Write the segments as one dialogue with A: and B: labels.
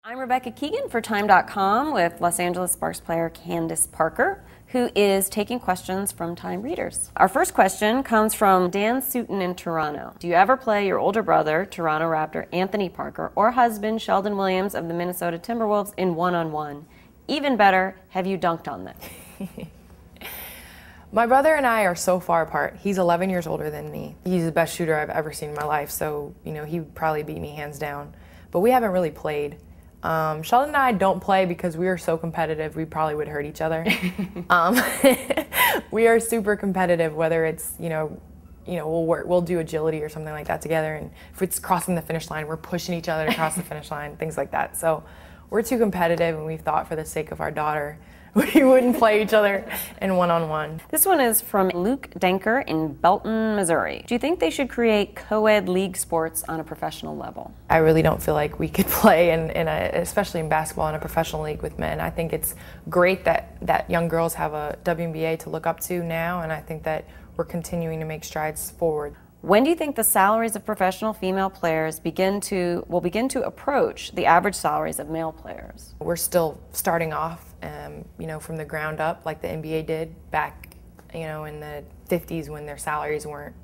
A: I'm Rebecca Keegan for Time.com with Los Angeles Sparks player Candace Parker, who is taking questions from Time readers. Our first question comes from Dan Sutton in Toronto. Do you ever play your older brother, Toronto Raptor Anthony Parker, or husband Sheldon Williams of the Minnesota Timberwolves in one-on-one? Even better, have you dunked on them?
B: My brother and I are so far apart. He's 11 years older than me. He's the best shooter I've ever seen in my life, so he would probably beat me hands down. But we haven't really played. Sheldon and I don't play because we are so competitive, we probably would hurt each other. We are super competitive, whether it's, we'll do agility or something like that together, and if it's crossing the finish line, we're pushing each other to cross the finish line, things like that. So we're too competitive, and we've thought for the sake of our daughter, we wouldn't play each other in one-on-one.
A: This one is from Luke Denker in Belton, Missouri. Do you think they should create co-ed league sports on a professional level?
B: I really don't feel like we could play, especially in basketball, in a professional league with men. I think it's great that young girls have a WNBA to look up to now, and I think that we're continuing to make strides forward.
A: When do you think the salaries of professional female players will begin to approach the average salaries of male players?
B: We're still starting off, from the ground up, like the NBA did back, in the 50s when their salaries weren't,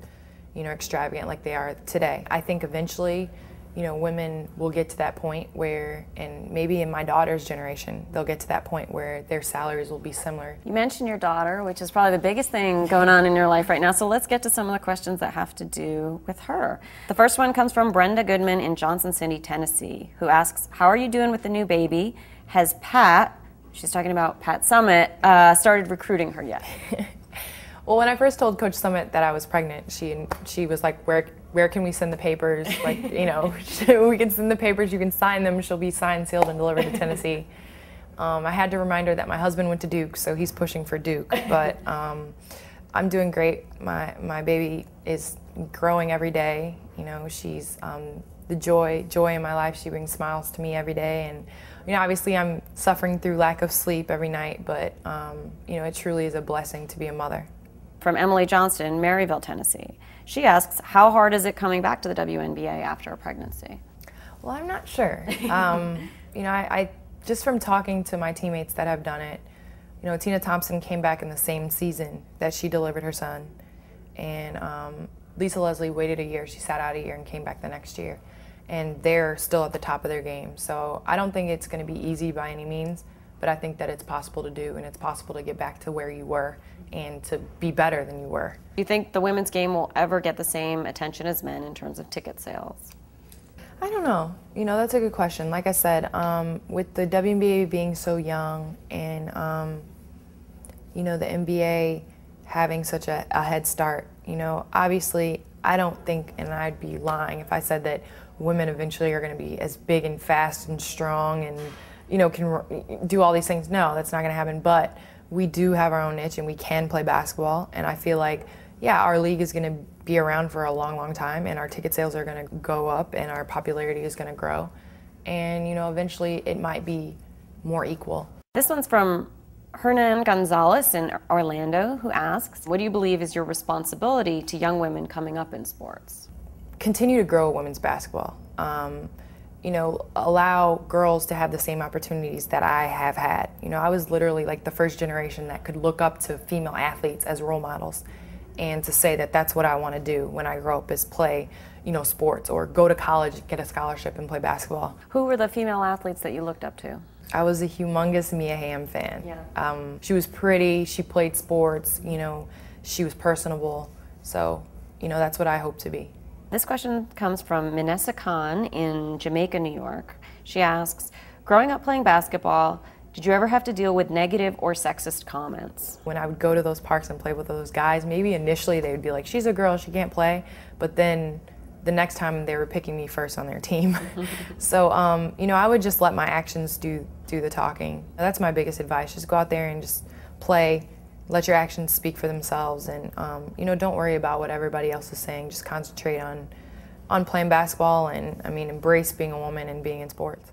B: extravagant like they are today. I think eventually, women will get to that point where, and maybe in my daughter's generation, they'll get to that point where their salaries will be similar.
A: You mentioned your daughter, which is probably the biggest thing going on in your life right now, so let's get to some of the questions that have to do with her. The first one comes from Brenda Goodman in Johnson City, Tennessee, who asks, how are you doing with the new baby? Has Pat, she's talking about Pat Summitt, started recruiting her yet?
B: Well, when I first told Coach Summitt that I was pregnant, she was like, where can we send the papers? Like, we can send the papers, you can sign them, she'll be signed, sealed, and delivered to Tennessee. I had to remind her that my husband went to Duke, so he's pushing for Duke. But I'm doing great. My baby is growing every day. She's the joy in my life. She brings smiles to me every day. And obviously I'm suffering through lack of sleep every night, but it truly is a blessing to be a mother.
A: From Emily Johnston in Maryville, Tennessee. She asks, how hard is it coming back to the WNBA after a pregnancy?
B: Well, I'm not sure. I just from talking to my teammates that have done it, Tina Thompson came back in the same season that she delivered her son. And Lisa Leslie waited a year. She sat out a year and came back the next year. And they're still at the top of their game. So I don't think it's going to be easy by any means, but I think that it's possible to do, and it's possible to get back to where you were and to be better than you were.
A: Do you think the women's game will ever get the same attention as men in terms of ticket sales?
B: I don't know. That's a good question. Like I said, with the WNBA being so young and, the NBA having such a head start, obviously I don't think, and I'd be lying if I said that women eventually are going to be as big and fast and strong and can do all these things. No, that's not going to happen. But we do have our own niche, and we can play basketball. And I feel like, yeah, our league is going to be around for a long, long time, and our ticket sales are going to go up, and our popularity is going to grow. And, eventually it might be more equal.
A: This one's from Hernan Gonzalez in Orlando, who asks, what do you believe is your responsibility to young women coming up in sports?
B: Continue to grow women's basketball. Allow girls to have the same opportunities that I have had. I was literally like the first generation that could look up to female athletes as role models, and to say that that's what I want to do when I grow up is play, sports, or go to college, get a scholarship and play basketball.
A: Who were the female athletes that you looked up to?
B: I was a humongous Mia Hamm fan.
A: Yeah.
B: She was pretty, she played sports, she was personable, so, that's what I hope to be.
A: This question comes from Minessa Khan in Jamaica, New York. She asks, growing up playing basketball, did you ever have to deal with negative or sexist comments?
B: When I would go to those parks and play with those guys, maybe initially they would be like, she's a girl, she can't play, but then the next time they were picking me first on their team. So, I would just let my actions do the talking. That's my biggest advice, just go out there and just play. Let your actions speak for themselves, and don't worry about what everybody else is saying. Just concentrate on playing basketball, and embrace being a woman and being in sports.